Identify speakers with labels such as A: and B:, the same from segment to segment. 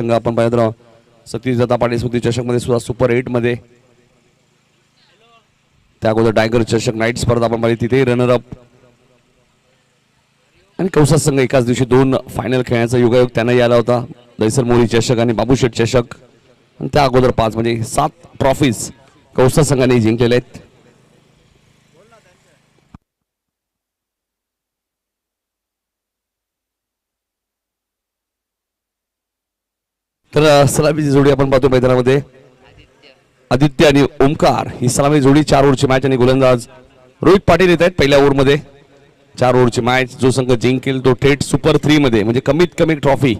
A: संघ आपण पाहिलं सतीश दत्ता पाटील स्मृती चषक मध्ये सुद्धा सुपर 8 मध्ये, त्या अगोदर टायगर चषक नाईट स्पर्धा आपण पाहिली तिथे रनर अप, आणि कौसा संघ एकाच दिवशी 2 फायनल खेळण्याचा योगायोग त्यांना यायला होता. दैसर मोरी चषक आणि बाबूशेठ चषक, आणि त्या अगोदर 5 म्हणजे 7 ट्रॉफीज कौसा संघाने जिंकलेले आहेत. तर सलामीची जोडी आपण पाहतो मैदानामध्ये आदित्य आणि ओमकार ही सलामी जोडी. 4 ओव्हरची मॅच आणि गोलंदाज रोहित पाटील येत आहेत पहिल्या ओव्हरमध्ये. 4 ओव्हरची मॅच, जो संघ जिंकेल तो थेट सुपर 3 मध्ये म्हणजे कमीत कमी ट्रॉफी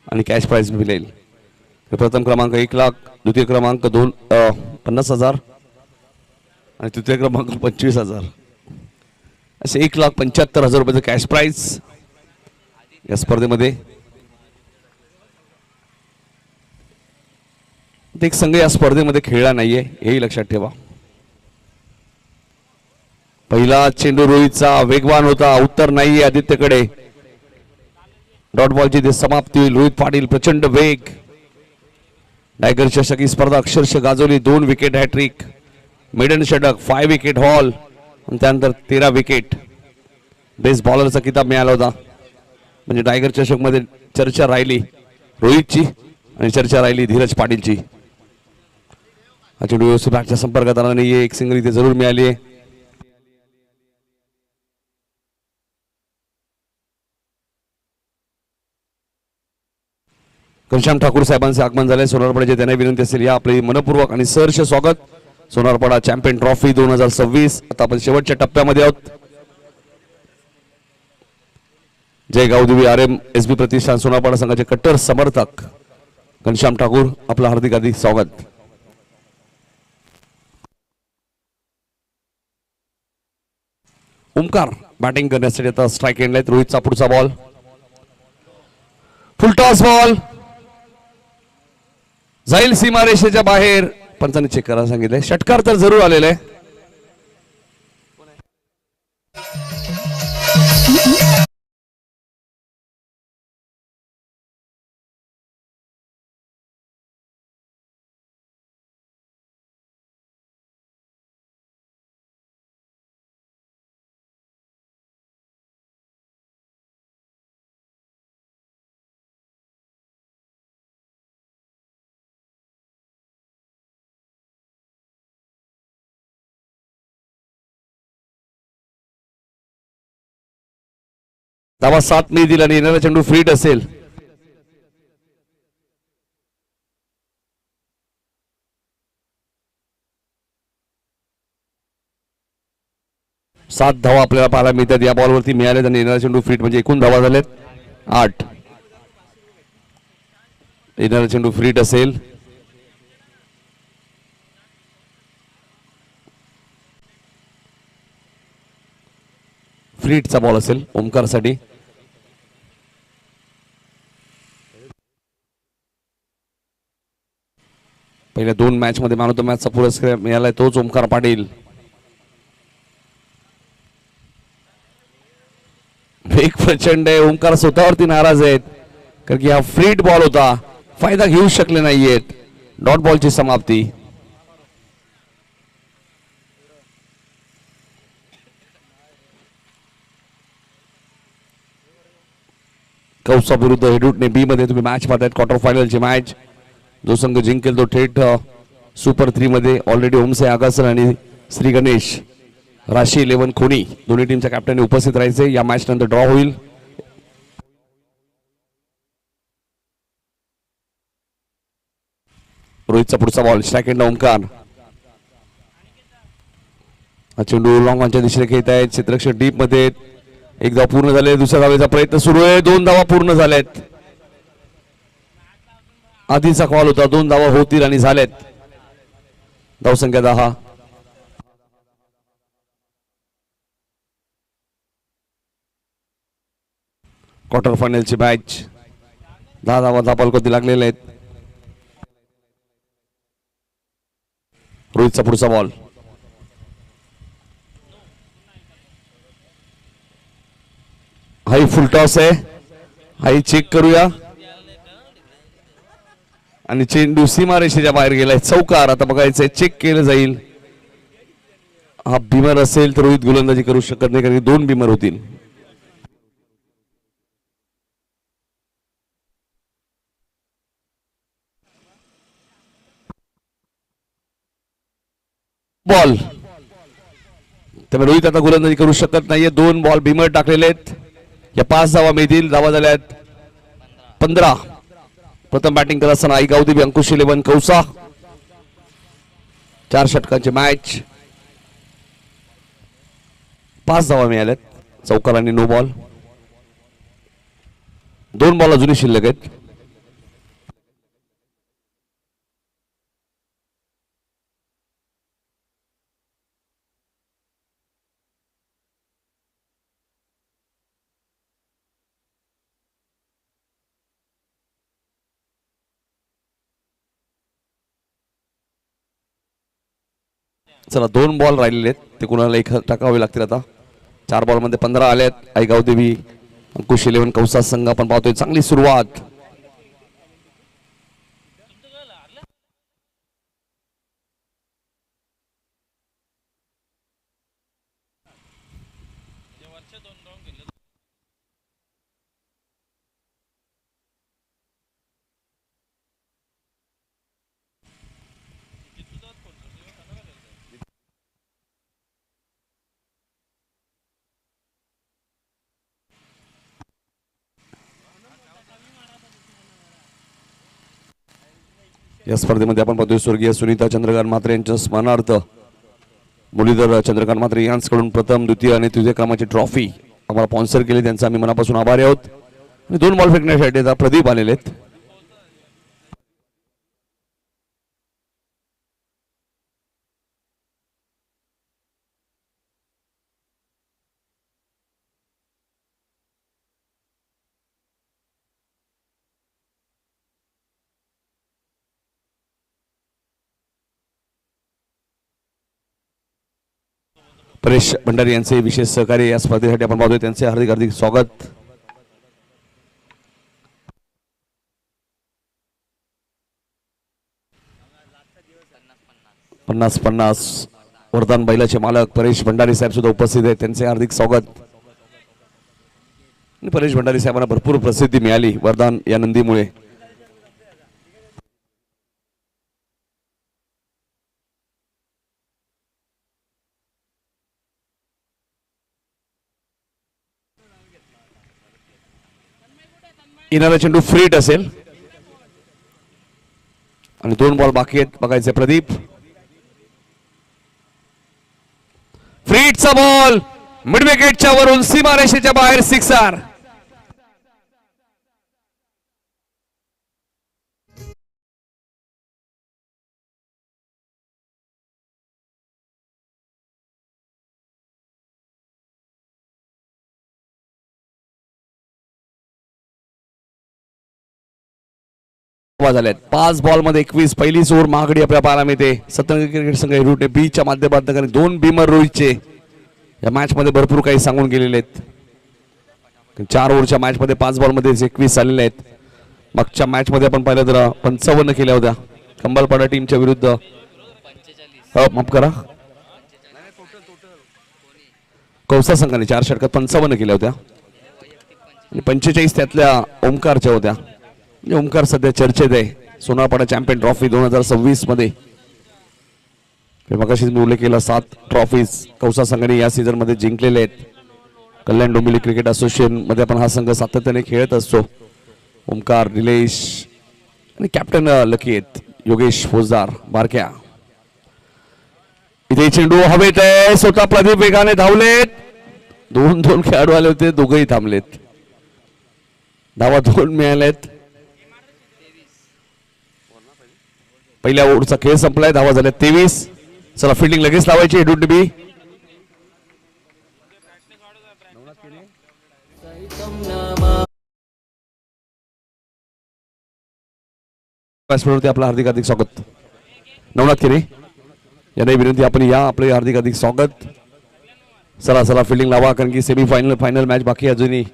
A: आणि कॅश प्राइज मिळेल. प्रथम क्रमांक 1 लाख, द्वितीय क्रमांक 50,000 आणि तृतीय क्रमांक 25,000, असे 1,75,000 रुपयाचं कॅश प्राइज या स्पर्धेमध्ये. एक संघ या स्पर्धेमध्ये खेळला नाहीये हेही लक्षात ठेवा. पहिला चेंडू रोहितचा वेगवान होता, उत्तर नाहीये आदित्यकडे. डॉट बॉलची ते समाप्ती होईल. रोहित पाटील प्रचंड वेग. टायगर चषक ही स्पर्धा अक्षरशः गाजवली. 2 विकेट हॅट्रिक, मेडन षटक, 5 विकेट हॉल आणि त्यानंतर 13 विकेट. बेस्ट बॉलरचा किताब मिळाला होता. म्हणजे टायगर चषक मध्ये चर्चा राहिली रोहितची आणि चर्चा राहिली धीरज पाटीलची. हा चेंडू व्यवस्थित बॅटच्या संपर्कात आला नाहीये. एक सिंगल इथे जरूर मिळाली आहे. घनश्याम ठाकूर साहेबांचे आगमन झाले. सोनारपाड्याचे त्यांना विनंती असेल या आपले मनपूर्वक आणि सहर्ष स्वागत. Sonarpada champion trophy 2026. आता आपण शेवटच्या टप्प्यामध्ये आहोत. जय गावदेवी RMSB प्रतिष्ठान सोनारपाडा संघाचे कट्टर समर्थक घनश्याम ठाकूर, आपलं हार्दिक हार्दिक स्वागत. ओमकार बॅटिंग करण्यासाठी आता स्ट्राईक एंडला आहेत. रोहितचा पुढचा बॉल, फुल टॉस बॉल जाईल सीमारेषेच्या बाहेर. पंचांनी चेक करायला सांगितलंय. षटकार तर जरूर आलेला आहे. धावा 7 मिळतील आणि येणारा चेंडू फ्रीट असेल. सात धावा आपल्याला पाहायला मिळतात या बॉलवरती मिळाले आणि येणारा चेंडू फ्रीट म्हणजे एकूण धावा झालेत 8. येणारा चेंडू फ्रीट असेल. फ्रीटचा बॉल असेल ओमकारसाठी. पहिल्या 2 मॅच मध्ये मॅन ऑफ द मॅचचा पुरस्कार मिळालाय तोच ओमकार पाटील. वेग प्रचंड आहे. ओमकार स्वतःवरती नाराज आहेत कारण की हा फ्रीट बॉल होता, फायदा घेऊ शकले नाहीयेत. डॉट बॉलची समाप्ती. कौसा विरुद्ध हेडूटने बी मध्ये तुम्ही मॅच पाहतायत. क्वार्टर फायनलची मॅच. जो संघ जिंकेल तो थेट सुपर 3 मध्ये. ऑलरेडी ओमसे आगासन आणि श्री गणेश राशी 11 खोनी दोन्ही टीमच्या कॅप्टनने उपस्थित राहायचे. या मॅच नंतर ड्रॉ होईल. रोहितचा पुढचा बॉल स्ट्राईक एंडला ओमकार. हा चेंडू लॉंग ऑनच्या दिशेने खेळत आहेत. क्षेत्ररक्षक डीप मध्ये. एक धाव पूर्ण झाले. दुसऱ्या धावेचा प्रयत्न सुरू आहे. 2 धावा पूर्ण झाल्यात. आधीचा कॉल होता 2 धावा होतील आणि झाल्यात. धावसंख्या 10. क्वार्टर फायनलची मॅच. 10 धावा धापालकोती लागलेल्या आहेत. रोहितचा पुढचा बॉल. हाई फुल टॉस आहे. हाई चेक करूया. आणि चेंडू सीमारेषेच्या बाहेर गेलाय. चौकार. आता बघायचंय चेक केलं जाईल. हा बिमर असेल तर रोहित गोलंदाजी करू शकत नाही, कारण दोन बिमर होतील. बॉल. त्यामुळे रोहित आता गोलंदाजी करू शकत नाहीये. दोन बॉल बिमर टाकलेले आहेत. या 5 धावा मिळतील. धावा झाल्या आहेत 15. प्रथम बॅटिंग करत असताना आई गावदेवी अंकुश 11 कौसा. 4 षटकांची मॅच. 5 धावा मिळाल्यात. चौकार आणि नो बॉल. 2 बॉल अजूनही शिल्लक आहेत. चला 2 बॉल राहिलेले आहेत. ते कुणाला एक टाकावे लागतील. आता 4 बॉल मध्ये 15 आले आहेत. आई गावदेवी अंकुश 11 कौसा संघ आपण पाहतोय चांगली सुरुवात. या स्पर्धेमध्ये आपण पाहतोय स्वर्गीय सुनीता चंद्रकांत म्हात्रे यांच्या स्मरणार्थ मुरलीधर चंद्रकांत म्हात्रे यांच्याकडून प्रथम, द्वितीय आणि तृतीय क्रमांकाची ट्रॉफी आम्हाला स्पॉन्सर केली. त्यांचा आम्ही मनापासून आभारी आहोत. आणि 2 बॉल फेकण्यासाठी आता प्रदीप आलेले आहेत. परेश भंडारी यांचे विशेष सहकार्य या स्पर्धेसाठी आपण पाहतोय. त्यांचे हार्दिक हार्दिक स्वागत. पन्नास वरदान बैलाचे मालक परेश भंडारी साहेब सुद्धा उपस्थित आहेत. त्यांचे हार्दिक स्वागत. परेश भंडारी साहेबांना भरपूर प्रसिद्धी मिळाली वरदान या नंदीमुळे. येणारा चेंडू फ्रीट असेल आणि 2 बॉल बाकी आहेत. बघायचे प्रदीप. फ्रीटचा बॉल मिड विकेटच्या वरून सीमारेषेच्या बाहेर सिक्सर. झाल्यात 5 बॉल मध्ये 21. पहिलीच ओव्हर महागडी आपल्या पाहायला मिळते. सतरंगी क्रिकेट संघ रूट बीच्या माध्यमातून 2 बिमर रोहितचे या मॅच मध्ये भरपूर काही सांगून गेलेले आहेत. 4 ओव्हरच्या मॅच मध्ये 5 बॉल मध्ये 21 आलेले आहेत. मागच्या मॅच मध्ये आपण पाहिलं तर 55 केल्या होत्या कंबलपाडा टीमच्या विरुद्ध. माफ करा, कौसा संघाने 4 षटकात 55 केल्या होत्या आणि 45 त्यातल्या ओमकारच्या होत्या. ओमकार सध्या चर्चेत आहे. सोनारपाडा चॅम्पियन ट्रॉफी 2026 मध्ये मगाशीच मी उल्लेख केला 7 ट्रॉफीज कौसा संघाने या सीझन मध्ये जिंकलेले आहेत. कल्याण डोंबिवली क्रिकेट असोसिएशन मध्ये आपण हा संघ सातत्याने खेळत असतो. ओमकार, निलेश आणि कॅप्टन लकी आहेत योगेश फौजदार बारक्या. इथे चेंडू हवेत आहे. स्वतः प्रदीप वेगाने धावलेत. 2 खेळाडू आले होते, दोघेही थांबलेत. धावा 2 मिळाल्यात. पहिल्या ओव्हरचा खेळ संपलाय. धावा झाल्या 23. चला फिल्डिंग लगेच लावायची. Head to be. आपलं हार्दिक हार्दिक स्वागत. नवनाथ केरे यांना विनंती आपण या आपले हार्दिक हार्दिक स्वागत. चला चला फिल्डिंग लावा, कारण की सेमी फायनल फायनल मॅच बाकी अजूनही.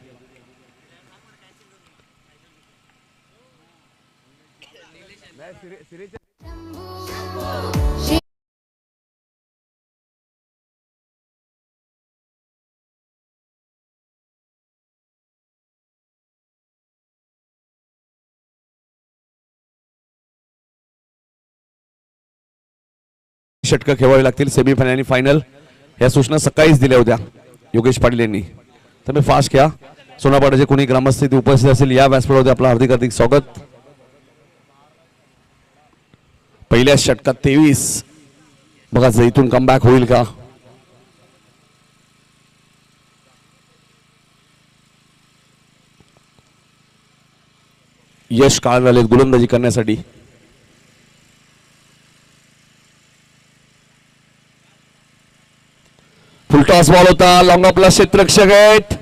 A: षटकं खेळावी लागतील सेमीफायनल आणि फायनल या सूचना सकाळीच दिल्या होत्या योगेश पाटील यांनी. तर मी फास्ट घ्या. सोनापाड्याचे कोणी ग्रामस्थ उपस्थित असेल या व्यासपीठावरती आपलं हार्दिक हार्दिक स्वागत. पहिल्या षटकात 23. बघा इथून कमबॅक होईल का. यश काढून आले गोलंदाजी करण्यासाठी. फुलटॉस बॉल होता. लॉंग ऑफला क्षेत्ररक्षक आहेत.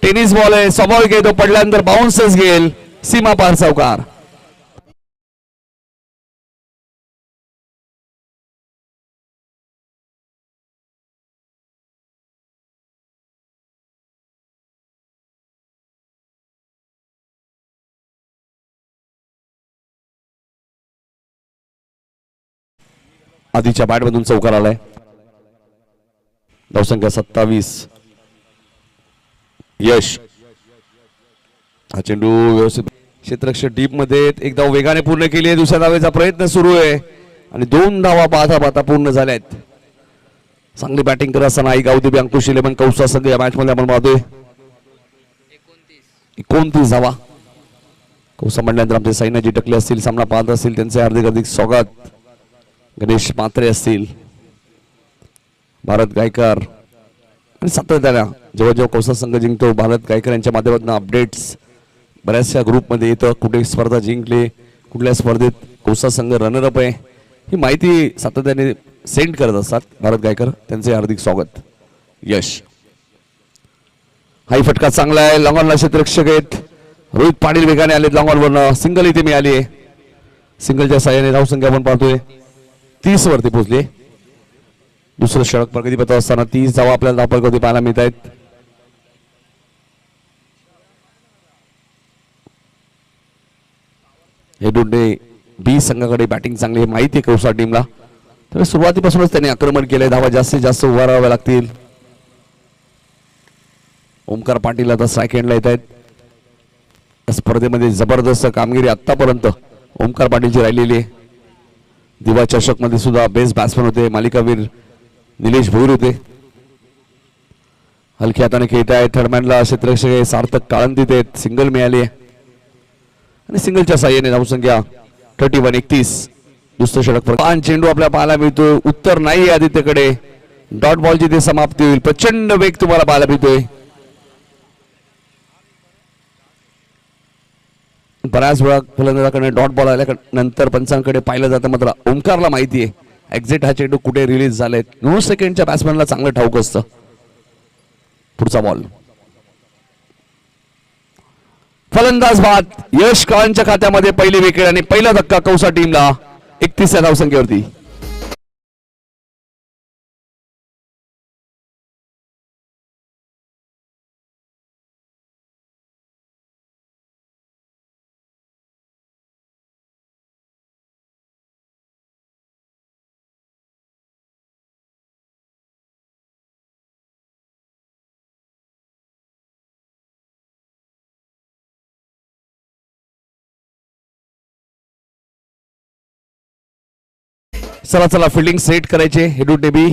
A: टेनिस बॉल आहे. स्वाभाविक आहे तो पडल्यानंतर बाउन्सच घेईल. सीमा पार चौकार. आधीच्या बॅटमधून चौकार आलाय. धावसंख्या 27. यश हा चेंडू व्यवस्थित क्षेत्ररक्षक डीप मध्ये एक धाव वेगाने पूर्ण केली आहे. दुसऱ्या धावेचा प्रयत्न सुरू आहे आणि 2 धावा पाहता पूर्ण झाल्या आहेत. चांगली बॅटिंग करत असताना आई गावदेवी अंकुश इलेव्हन कौसा संघ या मॅच मध्ये आपण पाहतोय. 29 धावा. कौसा म्हटल्यानंतर आमचे साईनाजी टकले असतील सामना पाहत असतील त्यांचे हार्दिक हार्दिक स्वागत. गणेश मात्रे असतील, भारत गायकर आणि सातत्याने जेव्हा जेव्हा कौसा संघ जिंकतो भारत गायकर यांच्या माध्यमातून अपडेट्स बऱ्याचशा ग्रुपमध्ये येतं. कुठे स्पर्धा जिंकले, कुठल्या स्पर्धेत कौसा संघ रनरअप आहे, ही माहिती सातत्याने सेंड करत असतात भारत गायकर. त्यांचे हार्दिक स्वागत. यश हाही फटका चांगला आहे. लॉंगॉनला क्षेत्ररक्षक आहेत. रोहित पाटील वेगाने आले. लॉंगॉनवरनं सिंगल इथे मिळाली आहे. सिंगलच्या साह्याने धावसंख्या आपण पाहतोय 30 वरती पोहोचले. दुसरं षटक प्रगती पथावर असताना 30 धावा आपल्याला धावपळावरती पाहायला मिळत आहेत. हे दोन्ही बी संघाकडे बॅटिंग चांगली आहे माहिती आहे कौसा टीमला. तर सुरुवातीपासूनच त्यांनी आक्रमण केलंय. धावा जास्तीत जास्त उभा राहाव्या लागतील. ओमकार पाटील आता स्ट्राईक एंडला येत आहेत. स्पर्धेमध्ये जबरदस्त कामगिरी आतापर्यंत ओमकार पाटीलची राहिलेली आहे. दिवा चषक मध्ये सुद्धा बेस्ट बॅट्समन होते. मालिकावीर निलेश भोईर होते. हलक्या हाताने खेळत आहेत. थर्डमॅनला क्षेत्ररक्षक सार्थक काळंतीत आहेत. सिंगल मिळाली आहे आणि सिंगलच्या साह्याने धावसंख्या 31. दुसरं षटक पान चेंडू आपल्याला पाहायला मिळतोय. उत्तर नाही आदित्यकडे. डॉट बॉलची ते समाप्ती होईल. प्रचंड वेग तुम्हाला पाहायला मिळतोय. बऱ्याच वेळा फलंदाजाकडे डॉट बॉल आल्यानंतर पंचांकडे पाहिलं जातं. मात्र ओंकारला माहिती आहे एक्झिट हा चेंडू कुठे रिलीज झालाय. 9 सेकंडच्या बॅट्समॅनला चांगलं ठाऊक असतं. पुढचा बॉल फलंदाज बाद. यश काळांच्या खात्यामध्ये पहिली विकेट आणि पहिला धक्का कौसा टीमला 31 धावसंख्येवरती. चला चला फिल्डिंग सेट करायचे. हेडू टेबी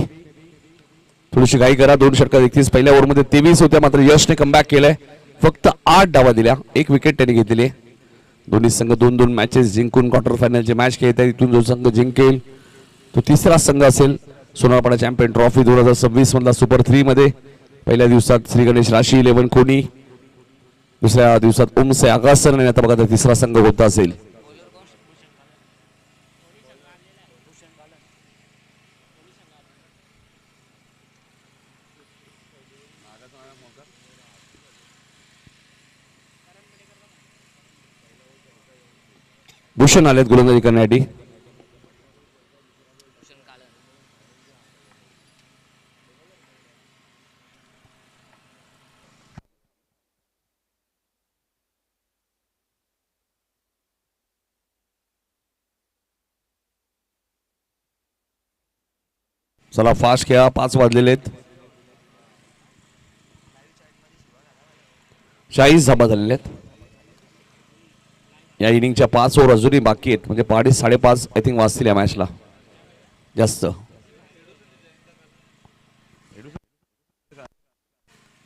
A: थोडीशी घाई करा. 2 षटकात 31. पहिल्या ओव्हरमध्ये 23 होत्या. मात्र यशने कमबॅक केलंय. फक्त 8 धावा दिल्या. 1 विकेट त्यांनी घेतलेली. दोन्ही संघ 2-2 मॅचेस जिंकून क्वार्टर फायनलचे मॅच खेळत आहेत. इथून जो संघ जिंकेल तो तिसरा संघ असेल सोनारपाडा चॅम्पियन ट्रॉफी 2026 मधला सुपर 3 मध्ये. पहिल्या दिवसात श्री गणेश राशी 11 कोणी, दुसऱ्या दिवसात ओमसे आकाशर आणि आता बघा तिसरा संघ होता असेल. भूषण आलेत गोलंदाजी करण्यासाठी. चला फास्ट खेळा, 5 वाजलेले आहेत. 40 धाबा झालेले आहेत. या इनिंगच्या 5 ओव्हर अजूनही बाकी आहेत, म्हणजे 5:30 आय थिंक वाजतील या मॅचला जास्त.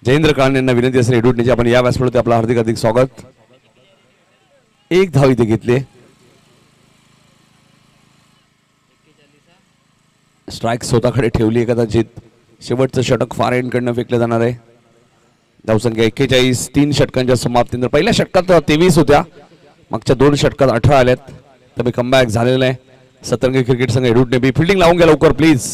A: जयेंद्र काळणे यांना विनंती असेल एडवटनीची आपण या व्यासपीठावरती आपलं हार्दिक हार्दिक स्वागत. 1 धाव इथे घेतले. स्ट्राईक स्वतःकडे ठेवली कदाचित. शेवटचं षटक फार एंडकडनं फेकलं जाणार आहे. धावसंख्या 41. 3 षटकांच्या समाप्तीनंतर पहिल्या षटकात 23 होत्या, मागच्या 2 षटकात 18 आल्यात. तर कमबॅक झालेलं आहे. सतरंगी क्रिकेट संघ एडवटने बी फिल्डिंग लावून घ्या लवकर प्लीज.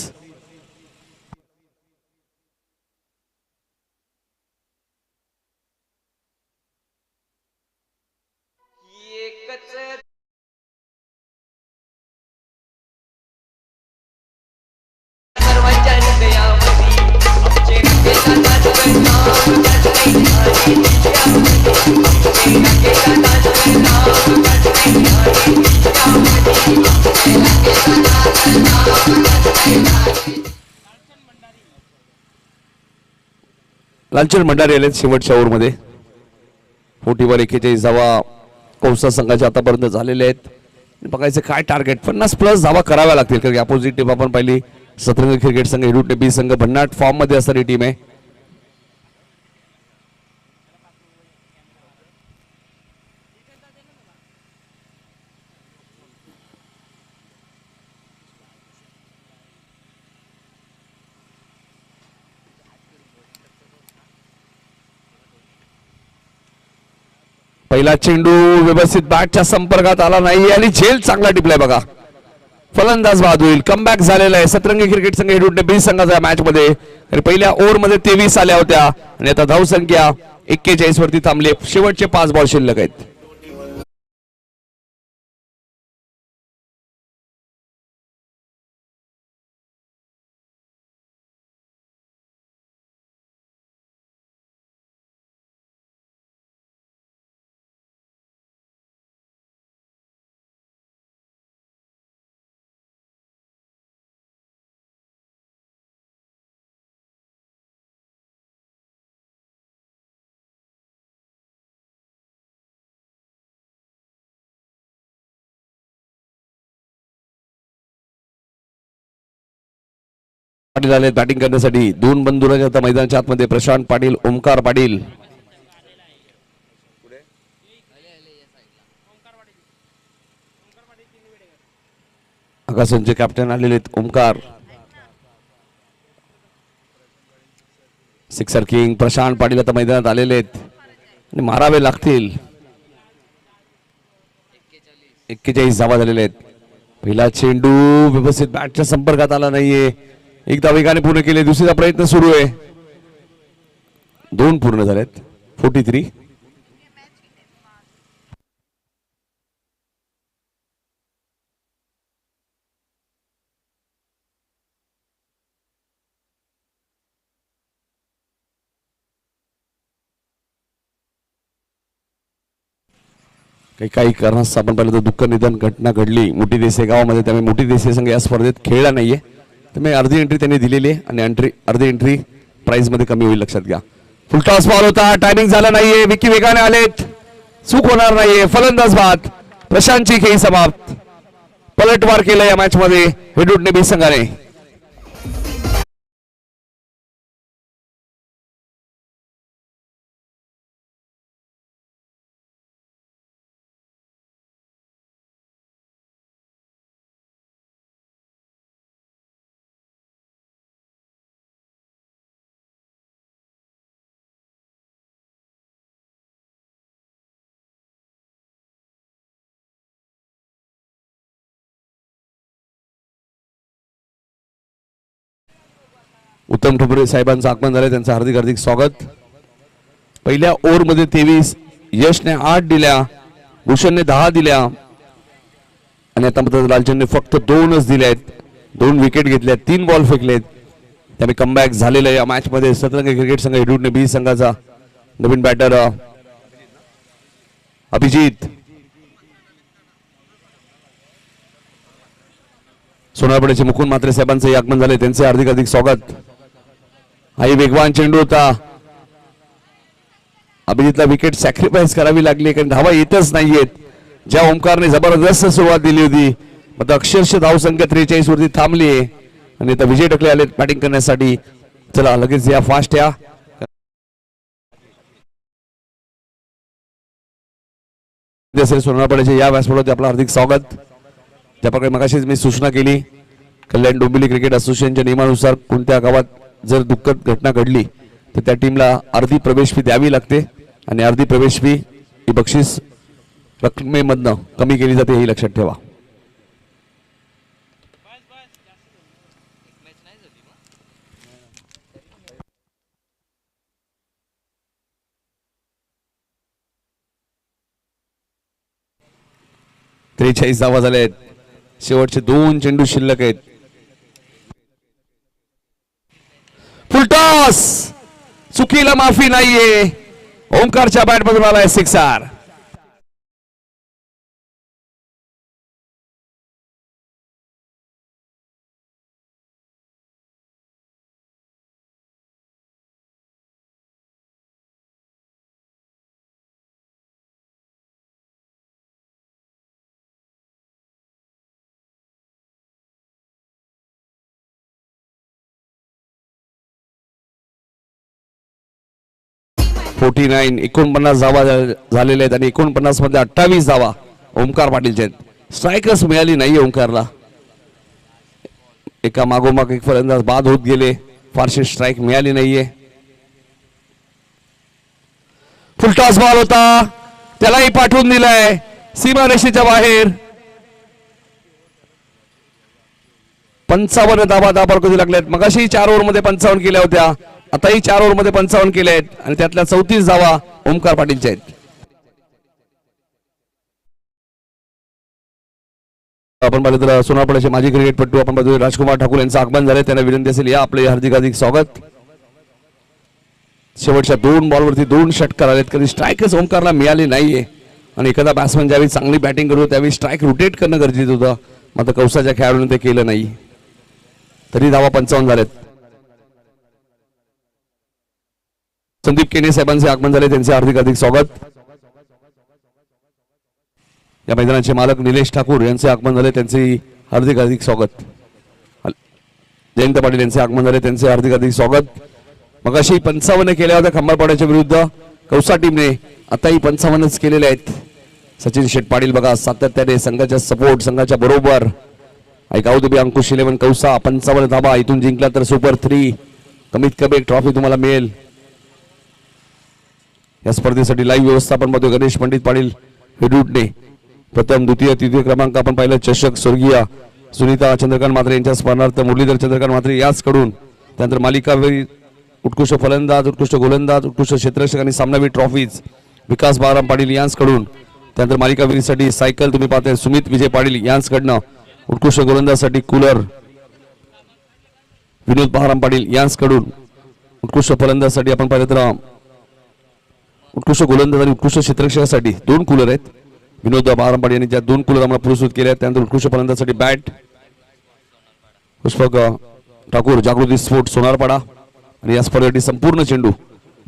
A: लालचंद भंडारी आले शेवटच्या ओव्हरमध्ये. 41 धावा कौसा संघाच्या आतापर्यंत झालेले आहेत. बघायचं काय टार्गेट. 50+ धावा कराव्या लागतील, कारण अपोजिट टीम आपण पाहिली सतरंगी क्रिकेट संघ एडवटने बी संघ भन्नाट फॉर्म मध्ये असणारी टीम आहे. पहिला चेंडू व्यवस्थित बॅटच्या संपर्कात आला नाही आणि झेल चांगला टिपलाय बघा. फलंदाज बाद होईल. कमबॅक झालेला आहे सतरंगी क्रिकेट संघ एडवटने बी संघाच्या मॅच मध्ये. पहिल्या ओव्हर मध्ये 23 आल्या होत्या आणि आता धावसंख्या 41 वरती थांबले. शेवटचे 5 बॉल शिल्लक आहेत. पाटील आले बॅटिंग करण्यासाठी. 2 बंधुरांच्या आता मैदानाच्या आतमध्ये प्रशांत पाटील, ओमकार पाटील. आकाशचे कॅप्टन आलेले आहेत ओमकार. सिक्सर किंग प्रशांत पाटील आता मैदानात आलेले आहेत आणि मारावे लागतील. 41 धावा झालेले आहेत. पहिला चेंडू व्यवस्थित बॅटच्या संपर्कात आला नाहीये. एकदा वेगाने पूर्ण केले. दुसरीचा प्रयत्न सुरू आहे. 2 पूर्ण झालेत. 43. काही कारणास्तव आपण पाहिलं तर दुःख निधन घटना घडली मोठी देसाई गावामध्ये. त्यामुळे मोठी देसाई संघ या स्पर्धेत खेळला नाहीये. त्यामुळे अर्धी एंट्री त्यांनी दिलेली आहे आणि अर्धी एंट्री प्राइस मध्ये कमी होईल, लक्षात घ्या. फुल टॉस बॉल होता. टायमिंग झाला नाहीये. विकी वेगाने आलेत. चूक होणार नाहीये. फलंदाज बाद. प्रशांतची खेळी समाप्त. पलटवार केला या मॅच मध्ये एडवटने बी संघाने. उत्तम ठोंबरे साहेबांचं आगमन झालंय. त्यांचं हार्दिक हार्दिक स्वागत. पहिल्या ओव्हर मध्ये 23, यशने 8 दिल्या, भूषणने 10 दिल्या आणि आता मात्र लालचंदने फक्त 2च दिल्या आहेत. 2 विकेट घेतल्या, 3 बॉल फेकलेत. त्यामुळे कमबॅक झालेलं या मॅच मध्ये. सतरंगी क्रिकेट संघ एडवटने बी संघाचा नवीन बॅटर अभिजित. सोनारपडेचे मुकुंद म्हात्रे साहेबांचे आगमन झाले, त्यांचे हार्दिक हार्दिक स्वागत. आई वेगवान चेंडू होता, अभिजितला विकेट सॅक्रिफाईस करावी लागली कारण धावा येतच नाहीयेत. ज्या ओमकारने जबरदस्त सुरुवात दिली होती, आता अक्षरशः धावसंख्या 43 वरती थांबली आहे आणि आता विजय टकले आले बॅटिंग करण्यासाठी. चला लगेच या, फास्ट या. सोनारपडेचे या व्यासपीठावरती आपलं हार्दिक स्वागत. त्याप्रकारे मगाशीच मी सूचना केली, कल्याण डोंबिवली क्रिकेट असोसिएशनच्या नियमानुसार कोणत्या गावात जर दुःखद घटना घडली तर त्या टीमला अर्धी प्रवेश फी द्यावी लागते आणि अर्धी प्रवेश फी ही बक्षीस रकमेमधनं कमी केली जाते, हे लक्षात ठेवा. त्रेचाळीस धावा झाल्या आहेत, शेवटचे 2 चेंडू शिल्लक आहेत. फुलटॉस, चुकीला माफी नाहीये. ओमकारच्या बॅट मधून आलाय सिक्सर. फोर्टी 49 धावा झालेले आहेत आणि 49 मध्ये 28 धावा ओमकार पाटीलचे आहेत. स्ट्रायकर्स मिळाली नाही ओमकारला, एका मागोमाग एक फलंदाज बाद होत गेले, फारशी स्ट्राईक मिळाली नाहीये. फुलटॉस बॉल होता, त्यालाही पाठवून दिलाय सीमारेषेच्या बाहेर. 55 धावा दाबार कधी लागल्यात. मगाशी 4 ओव्हरमध्ये 55 केल्या होत्या, आताही 4 ओव्हरमध्ये 55 केल्या आहेत आणि त्यातल्या 34 धावा ओमकार पाटीलच्या आहेत. आपण पाहिलं तर सोनारपडेचे माजी क्रिकेटपटू आपण पाहतोय राजकुमार ठाकूर यांचं आगमन झालंय. त्यांना विनंती असेल या, आपले हार्दिक हार्दिक स्वागत. शेवटच्या 2 बॉलवरती 2 षटकार आलेत, कधी स्ट्राईकच ओमकारला मिळाली नाहीये आणि एखादा बॅट्समन ज्यावेळी चांगली बॅटिंग करतो त्यावेळी स्ट्राईक रोटेट करणं गरजेचं होतं, मात्र कौसाच्या खेळाडूने ते केलं नाही, तरी धावा 55 झालेत. संदीप केने साहेबांचे आगमन झाले, त्यांचे हार्दिक हार्दिक स्वागत. या मैदानाचे मालक निलेश ठाकूर यांचे आगमन झाले, त्यांचे हार्दिक हार्दिक स्वागत. जयंत पाटील यांचे आगमन झाले, त्यांचे हार्दिक हार्दिक स्वागत. मगाशी 55 केल्या होत्या खंबाळपाड्याच्या विरुद्ध कौसा टीमने, आताही 55च केलेले आहेत. सचिन शेठ पाटील बघा सातत्याने संघाच्या सपोर्ट, संघाच्या बरोबर. ऐकाऊ तुम्ही अंकुश 11 कौसा 55 धाबा, इथून जिंकला तर सुपर 3, कमीत कमी एक ट्रॉफी तुम्हाला मिळेल. या स्पर्धेसाठी लाईव्ह व्यवस्थापन मध्ये गणेश पंडित पाटील हिडूटने प्रथम, द्वितीय, तृतीय क्रमांक आपण पाहिलं. चषक स्वर्गीय सुनीता चंद्रकांत म्हात्रे यांच्या स्मरणार्थ मुरलीधर चंद्रकांत म्हात्रे याचकडून. त्यानंतर मालिकावीर, उत्कृष्ट फलंदाज, उत्कृष्ट गोलंदाज, उत्कृष्ट क्षेत्ररक्षक आणि सामनावीर ट्रॉफीज विकास बाळाराम पाटील यांच्याकडून. त्यानंतर मालिकावीरसाठी सायकल तुम्ही पाहताय सुमित विजय पाटील यांच्याकडनं. उत्कृष्ट गोलंदाजसाठी कूलर विनोद बहाराम पाटील यांच्याकडून. उत्कृष्ट फलंदाजसाठी आपण पाहिलं तर उत्कृष्ट गोलंदाज आणि उत्कृष्ट क्षेत्ररक्षकासाठी 2 कूलर आहेत. विनोद बहाराम पाटील यांनी ज्या 2 कूलर आम्हाला पुरस्कृत केले आहेत. त्यानंतर उत्कृष्ट फलंदाजसाठी बॅट पुष्पक ठाकूर जागृती स्पोर्ट सोनारपाडा आणि या स्पर्धेसाठी संपूर्ण चेंडू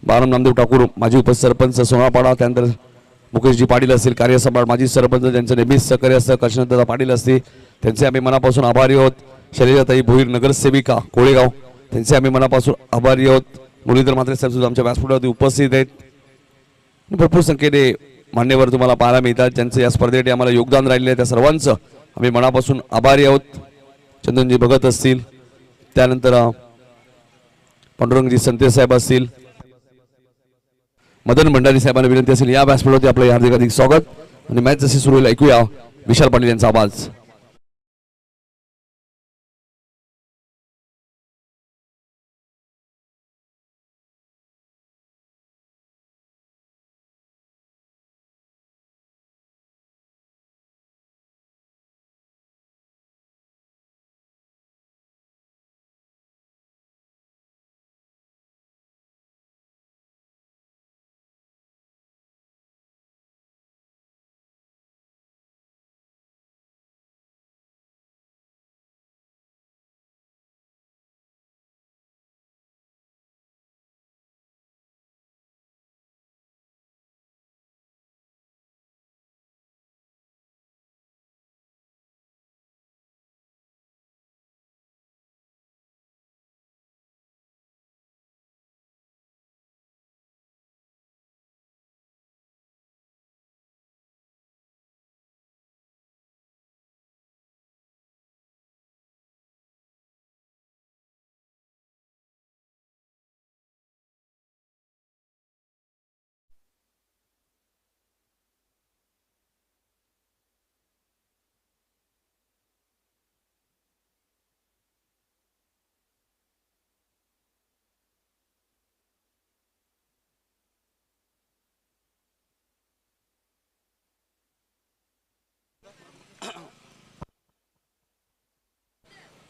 A: बाराम नामदेव ठाकूर माजी उपसरपंच सोनारपाडा. त्यानंतर मुकेशजी पाटील असतील कार्यसम्राट, माजी सरपंच ज्यांचं नेहमीच सहकार्य असतं, काशीनाथदादा पाटील असतील, त्यांचे आम्ही मनापासून आभारी आहोत. शैलजाताई भोईर नगरसेविका कोळेगाव, त्यांचे आम्ही मनापासून आभारी आहोत. मुरलीधर म्हात्रे साहेब सुद्धा आमच्या व्यासपीठावरती उपस्थित आहेत. भरपूर संख्येने मान्यवर तुम्हाला पाहायला मिळतात, ज्यांचं या स्पर्धेसाठी आम्हाला योगदान राहिले आहे. त्या सर्वांचं आम्ही मनापासून आभारी आहोत. चंदनजी भगत असतील, त्यानंतर पांडुरंगजी संते साहेब असतील, मदन भंडारी साहेबांना विनंती असेल या व्यासपीठावरती आपलं हार्दिक हार्दिक स्वागत. आणि मॅच जशी सुरू होईल ऐकूया विशाल पाटील यांचा आवाज.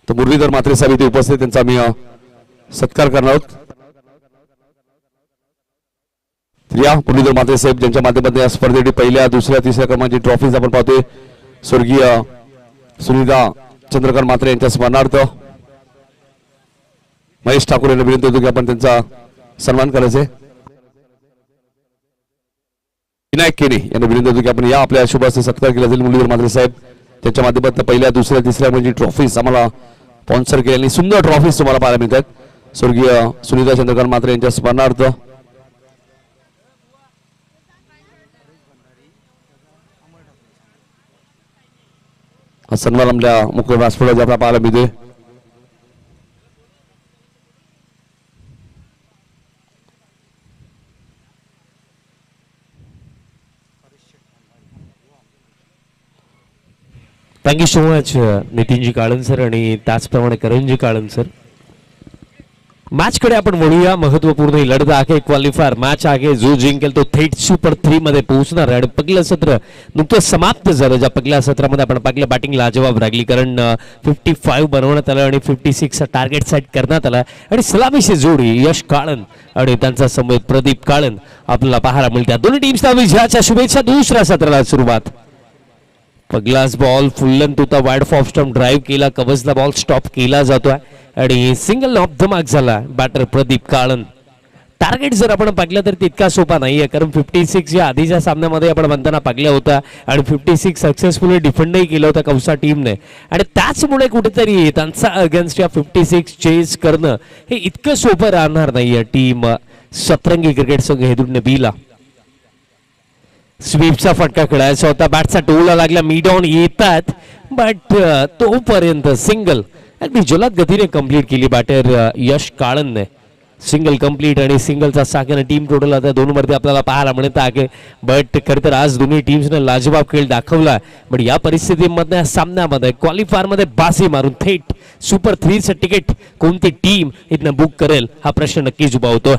A: तर मुरलीधर म्हात्रे साहेब इथे उपस्थित, त्यांचा मी सत्कार करणार आहोत. या मुरलीधर म्हात्रे साहेब ज्यांच्या माध्यमातून या स्पर्धेसाठी पहिल्या दुसऱ्या तिसऱ्या क्रमांकाची ट्रॉफीज आपण पाहतोय. स्वर्गीय सुनीता चंद्रकांत म्हात्रे यांच्या स्मरणार्थ महेश ठाकूर यांना विनंती होतो की आपण त्यांचा सन्मान करायचे. विनायक केने यांना विनंती होतो की आपण या आपल्या शुभ हस्ते सत्कार केला जाईल. मुरलीधर म्हात्रे साहेब त्यांच्या माध्यमातून पहिल्या दुसऱ्या तिसऱ्या म्हणजे ट्रॉफीज आम्हाला स्पॉन्सर केलेली सुंदर ट्रॉफीज तुम्हाला पाहायला मिळतात. स्वर्गीय सुनीता चंद्रकांत म्हात्रे यांच्या स्मरणार्थ हा सन्मान आपल्या मुख्य व्यासपीठावर आपल्याला पाहायला मिळतोय.
B: Thank you so much Nitinji Kalan sir आणि त्याचप्रमाणे करणजी काळन सर. मॅचकडे आपण वळूया. महत्वपूर्ण ही लढत आहे, क्वालिफायर मॅच आहे. जो जिंकेल तो थेट सुपर 3 मध्ये पोहोचणार. आणि पहिलं सत्र नुकतंच समाप्त झालं. ज्या पहिल्या सत्रामध्ये आपण पाहिलं बॅटिंग लाजवाब राहिली, कारण 55 बनवण्यात आलं आणि 56 टार्गेट सेट करण्यात आला. आणि सलामीची जोडी यश काळन आणि त्यांचा समवेत प्रदीप काळन आपल्याला पाहायला मिळतात. दोन्ही टीम्सना विजयाच्या शुभेच्छा. दुसऱ्या सत्राला सुरुवात. पहिलाच बॉल फुल्लन तुता वाईड ऑफ स्टंप ड्राईव्ह केला, कव्हरला बॉल स्टॉप केला जातोय आणि सिंगल ऑफ द मार्क झाला बॅटर प्रदीप काळन. टार्गेट जर आपण पाहिलं तर तितका सोपा नाहीये, कारण 56 या आधीच्या सामन्यामध्ये आपण म्हणताना पाहिला होता आणि 56 सक्सेसफुली डिफेंडही केलं होतं कौसा टीमने. आणि त्याचमुळे कुठेतरी त्यांचा अगेन्स्ट या 56 चेस करणं हे इतकं सोपं राहणार नाहीये टीम सतरंगी क्रिकेट संघ हेदूरने बीला. स्वीपचा फटका खेळायचा होता, बॅटचा टोला लागला, मिड ऑन येतात, बट तोपर्यंत सिंगल अगदी जलद गतीने कंप्लीट केली बॅटर यश काळनने. सिंगल कंप्लीट आणि सिंगलचा साकेने टीम टोटल आता 2 वरती आपल्याला पाहायला मिळत आहे. बट खरं तर आज दोन्ही टीम्सने लाजवाब खेळ दाखवला. बट या परिस्थितीमध्ये सामन्यामध्ये क्वालिफायरमध्ये बाजी मारून थेट सुपर 3चं तिकीट कोणती टीम इथनं बुक करेल हा प्रश्न नक्कीच उभा होतो.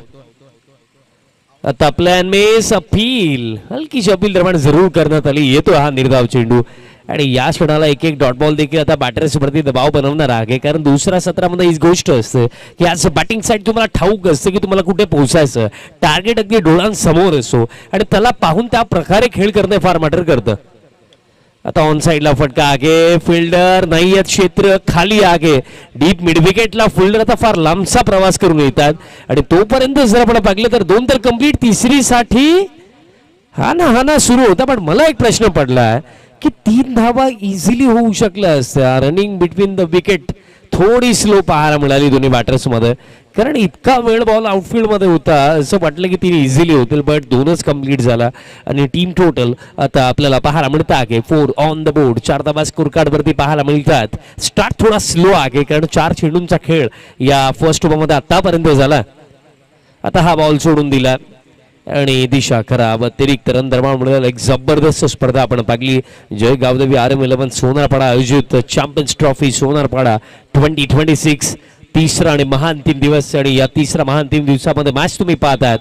B: आता प्लॅन मेस अपील, हलकीची अपील निर्माण जरूर करण्यात आली. येतो हा निर्धाव चेंडू आणि या क्षणाला एक डॉट बॉल देखील आता बॅटर्सवरती दबाव बनवणार आहे. कारण दुसऱ्या सत्रामध्ये ही गोष्ट असते की आज बॅटिंग साईड तुम्हाला ठाऊक असते की तुम्हाला कुठे पोहोचायचं, टार्गेट अगदी डोळ्यांसमोर असतो आणि त्याला पाहून त्या प्रकारे खेळ करणे फार मॅटर करतं. आता ऑन साइडला फटका आहे, फिल्डर नाही आहेत, क्षेत्र खाली आहे. डीप मिड विकेटला फिल्डर आता फार लांबचा प्रवास करून येतात आणि तोपर्यंत जर आपण पाहिलं तर 2 तर कंप्लीट, तिसरीसाठी हा ना सुरू होता. पण मला एक प्रश्न पडला की 3 धावा इझिली होऊ शकल्या असत्या. रनिंग बिटवीन द विकेट थोडी स्लो पाहायला मिळाली दोन्ही बॅटर्स मध्ये, कारण इतका वेळ बॉल आउटफील्ड मध्ये होता असं वाटलं की 3 इझिली होतील, बट 2च कंप्लीट झाला. आणि टीम टोटल आता आपल्याला पाहायला मिळतं आहे 4 ऑन द बोर्ड. 4 धावा स्कोर कार्ड वरती पाहायला मिळतात. स्टार्ट थोडा स्लो आहे कारण 4 चेंडूंचा खेळ या फर्स्ट ओव्हरमध्ये आतापर्यंत झाला. आता हा बॉल सोडून दिला आणि दिशा खराब. अतिरिक्त रन निर्माण एक जबरदस्त स्पर्धा आपण पाहिली. जय गावदेवी RM11 सोनारपाडा आयोजित चॅम्पियन्स ट्रॉफी सोनारपाडा 2026 तिसरा आणि महाअंतिम दिवस. आणि या तिसऱ्या महाअंतिम दिवसामध्ये मॅच तुम्ही पाहतात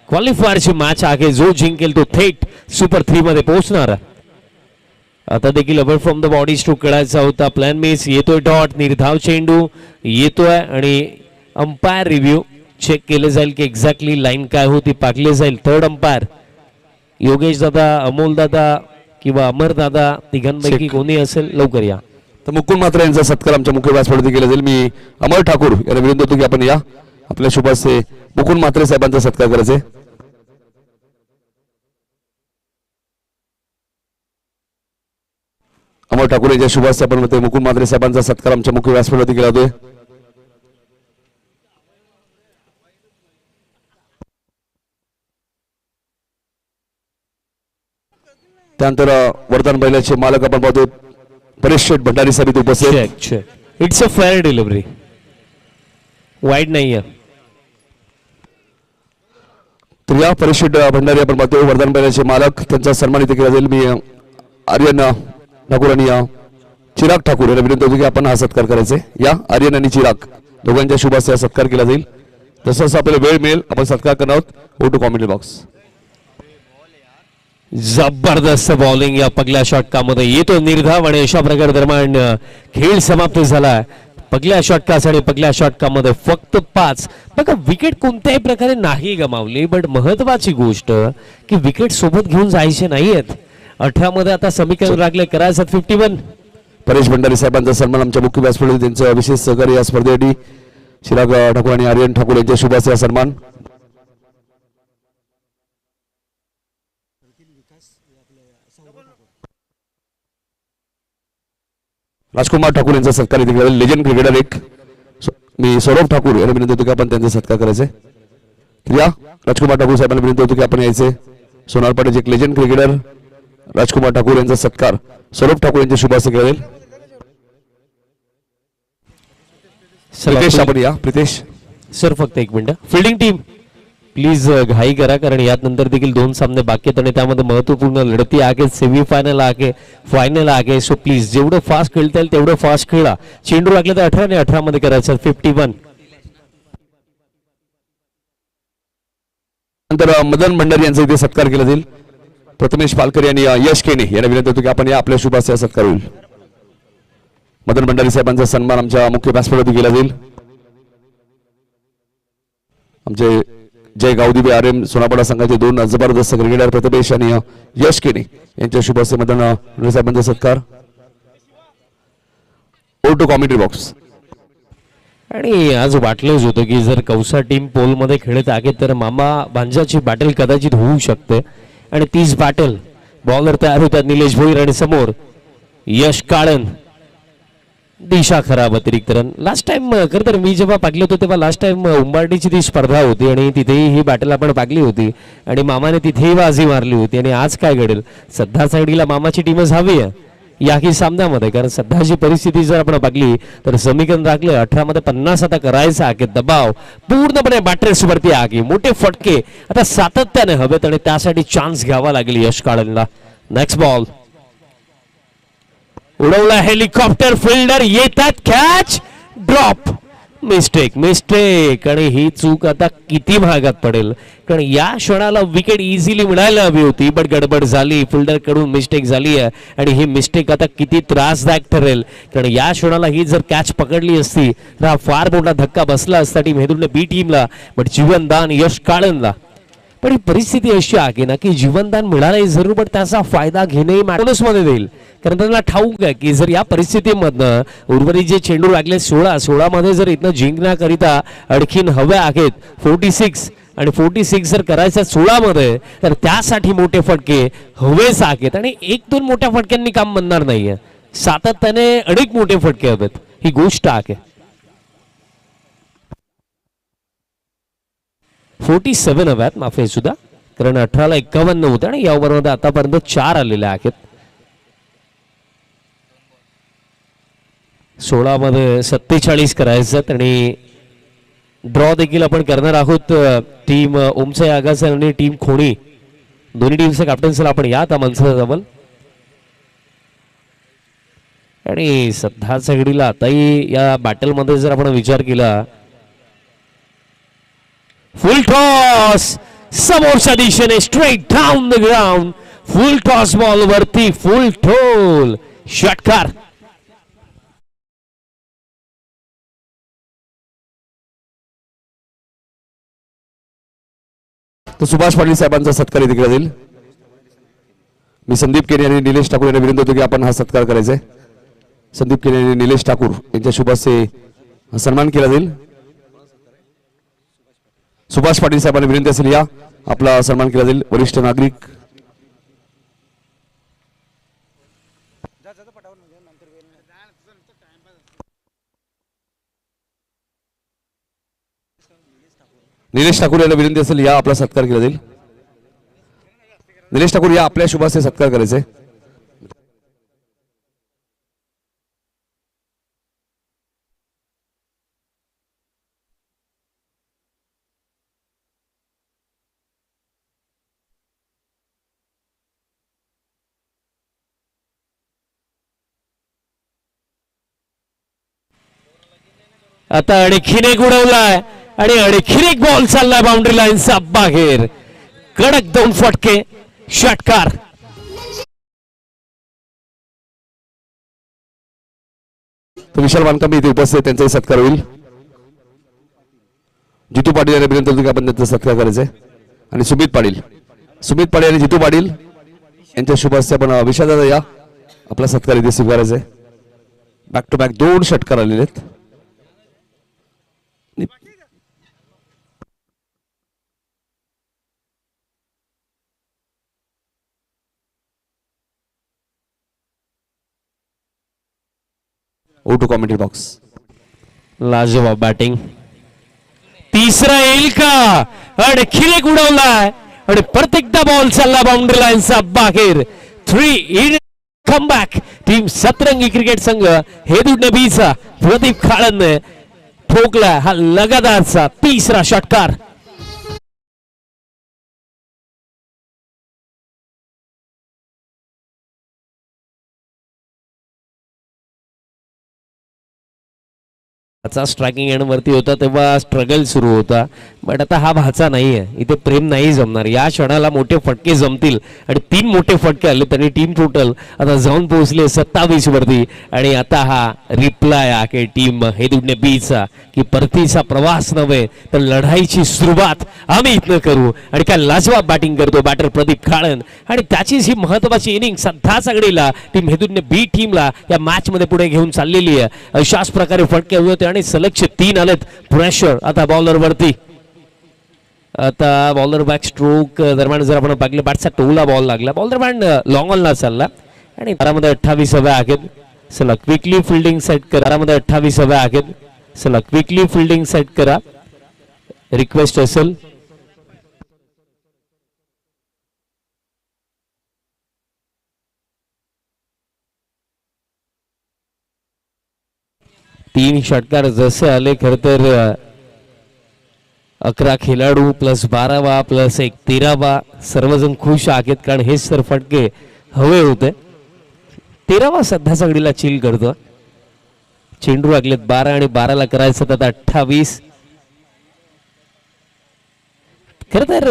B: क्वालिफायरची मॅच आहे. जो जिंकेल तो थेट सुपर 3 मध्ये पोहोचणार. आता देखील our from the body stroke खेळायचा होता. प्लॅन मिस, येतोय डॉट, निर्धाव चेंडू येतोय आणि अंपायर रिव्ह्यू चेक केले जाईल की एक्झॅक्टली लाईन काय होती, पाकले जाईल. थर्ड अंपायर योगेश दादा, अमोल दादा किंवा अमर दादा तिघांपैकी कोणी असेल लवकर या.
A: तर मुकुंद म्हात्रे यांचा सत्कार आमच्या मुख्य व्यासपीठावरती केला जाईल. मी अमर ठाकूर यांना विनंती होतो की आपण या आपल्या शुभ हस्ते मुकुंद म्हात्रे साहेबांचा सत्कार करायचे. अमर ठाकूर यांच्या शुभ हस्ते आपण मुकुंद म्हात्रे साहेबांचा सत्कार आमच्या मुख्य व्यासपीठावरती केला जातोय. त्यानंतर वर्धन बैलाचे मालक आपण पाहतो परेश शेठ भंडारी साहेब इथे उपस्थित.
B: It's a fair delivery, wide नाही आहे.
A: तर या परेश शेठ भंडारी आपण पाहतो वर्धन बैलाचे मालक, त्यांचा सन्मान इथे केला जाईल. मी आर्यन ठाकूर आणि चिराग ठाकूर यांना विनंती होती की आपण हा सत्कार करायचे. या आर्यन आणि चिराग दोघांच्या शुभ हस्ते सत्कार केला जाईल. जसं आपल्याला वेळ मिळेल आपण सत्कार करणार आहोत. Go to commentary box.
B: जबरदस्त बॉलिंग या पहिल्या षटकामध्ये येतो निर्धाव आणि अशा प्रकारे दरम्यान खेळ समाप्त झाला. पहिल्या षटकासाठी पहिल्या षटकामध्ये फक्त 5. बघा विकेट कोणत्याही प्रकारे नाही गमावली, बट महत्वाची गोष्ट की विकेट सोबत घेऊन जायचे नाहीयेत. 18 मध्ये आता समीकरण लागले करायचं 51.
A: परेश भंडारी साहेबांचा सन्मान आमच्या मुख्य व्यासपीठावर त्यांचं विशेष सहकार्य या स्पर्धेसाठी चिराग ठाकूर आणि आर्यन ठाकूर यांच्या शुभाशय सन्मान. राजकुमार ठाकूर यांचा सत्कार इथे केला. लेजंड क्रिकेटर एक मी सौरभ ठाकूर यांना विनंती होतो की आपण त्यांचा सत्कार करायचे. या राजकुमार ठाकूर साहेबांना विनंती होतो की आपण यायचे. सोनार पाटील एक लेजंड क्रिकेटर राजकुमार ठाकूर यांचा सत्कार सौरभ ठाकूर यांच्या शुभाशय केला जाईल. प्रितेश आपण या. प्रितेश
B: सर फक्त एक मिनिट. फिल्डिंग टीम प्लीज घाई करा, कारण यात नंतर देखील 2 सामने बाकी आहेत आणि त्यामध्ये महत्वपूर्ण लढती आहेत. सेमीफायनल आहे, फायनल आहे. सो प्लीज जेवढं फास्ट खेळता येईल तेवढं फास्ट खेळा. चेंडू लागले तर 18 आणि 18 मध्ये करायचं 51.
A: नंतर मदन भंडारी यांचा इथे सत्कार केला जाईल. प्रथमेश पालकर यांनी यश केने यांना विनंती होतो की आपण या आपल्या शुभाशय सत्कार होईल. मदन भंडारी साहेबांचा सन्मान आमच्या मुख्य व्यासपीठावर केला जाईल. आमचे जय गावदिबे आर्यन सोनापाडा संघाचे 2 जबरदस्त क्रिकेटर प्रथमेश आणि यश केने यांच्या शुभाशय मदन भंडारी साहेबांचा सत्कार. To commentary box.
B: आणि आज वाटलंच होतं की जर कौसा टीम पोलमध्ये खेळत आहे तर मामा भांजाची बॅटल कदाचित होऊ शकते. आणि तीच बॅटल बॉलर तयार होतात निलेश भोईर आणि समोर यश काळन. दिशा खराब अतिरिक्त रन. लास्ट टाइम खरं तर मी जेव्हा पागले होतो तेव्हा लास्ट टाइम उंबार्डीची ती स्पर्धा होती आणि तिथेही ही बॅटल आपण पागली होती आणि मामाने तिथेही बाजी मारली होती. आणि आज काय घडेल, सध्या साईडला मामाची टीमच हवी आहे याही सामन्यामध्ये, कारण सध्याची परिस्थिती जर आपण पागली तर समीकरण राखले 18 मध्ये 50 आता करायचा आहे. दबाव पूर्णपणे बॅटर्स वरती आहे. मोठे फटके आता सातत्याने हवेत आणि त्यासाठी चान्स घ्यावा लागेल यश काळनला. नेक्स्ट बॉल उडवला हेलिकॉप्टर. फिल्डर येतात, कॅच ड्रॉप. मिस्टेक आणि ही चूक आता किती महागात पडेल, कारण या क्षणाला विकेट इझिली मिळायला हवी होती बट गडबड झाली. फिल्डर कडून मिस्टेक झाली आहे आणि ही मिस्टेक आता किती त्रासदायक ठरेल, कारण या क्षणाला ही जर कॅच पकडली असती तर हा फार मोठा धक्का बसला असता टीम हेदूरने बी टीमला, बट जीवनदान यश काळनला. पण ही परिस्थिती अशी आहे ना की जीवनदान मिळालंही जरूर पण त्याचा फायदा घेणेही बोनसमध्ये देईल, कारण त्यांना ठाऊक आहे की जर या परिस्थितीमधनं उर्वरित जे चेंडू लागले 16 मध्ये जर इथनं जिंकण्याकरिता आणखीन हव्या आहेत 46 आणि 46 जर करायचं 16 मध्ये तर त्यासाठी मोठे फटके हवेच आहेत. आणि 1-2 मोठ्या फटक्यांनी काम बनणार नाहीये, सातत्याने अनेक मोठे फटके हवेत, ही गोष्ट आहे. 47 हव्यात माफी सुद्धा, कारण 18ला 51 होते आणि या ओव्हरमध्ये आतापर्यंत 4 आलेले आहेत. 16 मध्ये 47 करायचं आणि ड्रॉ देखील आपण करणार आहोत. टीम ओमचे आगासर आणि टीम खोणी दोन्ही टीमचे कॅप्टन्स आपण या मंचावर जवळ. आणि सध्याच्या घडीला आताही या बॅटलमध्ये जर आपण विचार केला, फुल टॉस समोरच्या दिशेने straight down the ground. Full toss ball वरती फुल ठोल षटकार.
A: तर सुभाष पाटील साहेबांचा सत्कार इथे केला जाईल. मी संदीप केने आणि निलेश ठाकूर यांना विनंती होतो की आपण हा सत्कार करायचा आहे. संदीप केने आणि निलेश ठाकूर यांच्या शुभाशय सन्मान केला जाईल. सुभाष पाटील साहेबांना विनंती असेल या आपला सन्मान केला जाईल. वरिष्ठ नागरिक निलेश ठाकूर यांना विनंती असेल या आपला सत्कार केला जाईल. निलेश ठाकूर या आपल्या शुभाशय सत्कार करायचा आहे.
B: आता आणखीन एक उडवलाय आणि आणखीन एक बॉल चाललाय बाउंड्री लाईनचा बाहेर. कडक 2 फटके षटकार.
A: तर विशाल वानकामी इथे उपस्थित आहेत, त्यांचाही सत्कार होईल. जितू पाटील यांना विनंती होती की आपण त्यांचा सत्कार करायचा आहे. आणि सुमित पाटील आणि जितू पाटील यांच्या शुभ हस्ते आपण विशालदादा या आपला सत्कार इथे स्वीकारायचा आहे. बॅक टू बॅक 2 षटकार आलेले आहेत. ओ टू कॉमेंट्री बॉक्स.
B: लाजवाब बॅटिंग. तिसरा येईल का? आणखीन एक उडवलाय आणि परत एकदा बॉल चालला बाउंड्री लाईनचा बाहेर. 3 इन कमबॅक. टीम सतरंगी क्रिकेट संघ हेदूड नबीचा प्रदीप खाळनने ठोकला हा लगातारचा तिसरा षटकार. स्ट्रायकिंग एंड वरती होता तेव्हा स्ट्रगल सुरू होता, बट आता हा भाचा नाहीये. इथे प्रेम नाही जमणार. या क्षणाला मोठे फटके जमतील आणि 3 मोठे फटके आले तरी टीम टोटल आता जाऊन पोहोचले 27 वरती. आणि आता हा रिप्लाय आहे टीम हेदुडने बीचा की परतीचा प्रवास नव्हे तर लढाईची सुरुवात आम्ही इथनं करू. आणि काय लाजवाब बॅटिंग करतो बॅटर प्रदीप खाळन आणि त्याचीच ही महत्वाची इनिंग सध्या सगळीला टीम हेदुडने बी टीमला या मॅच मध्ये पुढे घेऊन चाललेली आहे. अशाच प्रकारे फटके होते आणि सलगचे 3 आलेत. प्रेशर आता बॉलर वरती. आता बॉलर बॅक स्ट्रोक दरम्यान जर आपण पाहिलं बॅटचा टोला बॉल लागला. बॉल दरम्यान लॉंग ऑनला चालला आणि बारामध्ये 28 हव्या आहेत. चला क्विकली फिल्डिंग सेट करा. बारामध्ये 28 हव्या आहेत. चला क्विकली फिल्डिंग सेट करा. रिक्वेस्ट असेल. तीन षटकार जसे आले खर तर 11 खेळाडू प्लस 12वा प्लस 1 13वा सर्वजण खुश आहेत कारण हेच तर फटके हवे होते. 13वा सध्या सगळीला चिल करतो. चेंडू लागलेत 12 आणि 12ला करायचं तर 28. खर तर